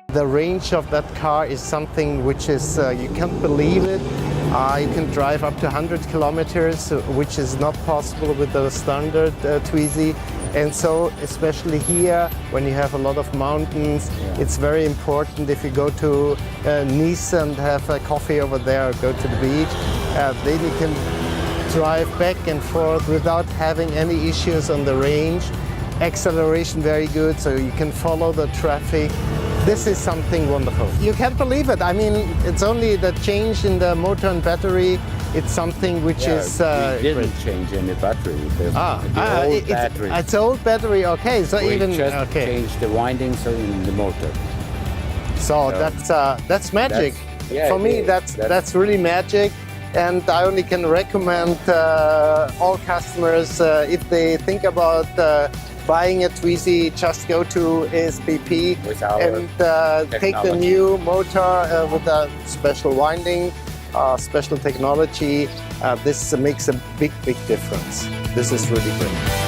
The range of that car is something which is, you can't believe it. You can drive up to 100 kilometers, which is not possible with the standard Twizy. And so, especially here, when you have a lot of mountains, it's very important if you go to Nice and have a coffee over there or go to the beach, then you can drive back and forth without having any issues on the range. Acceleration very good, so you can follow the traffic. This is something wonderful. You can't believe it. I mean, it's only the change in the motor and battery. It's something which is... we didn't change any battery. The old battery. It's old battery, okay. So We even just changed the windings in the motor. So that's magic. For me, that's really magic. And I only can recommend all customers, if they think about buying a Twizy, just go to ASBP and take the new motor with a special winding, special technology. This makes a big difference. This is really great.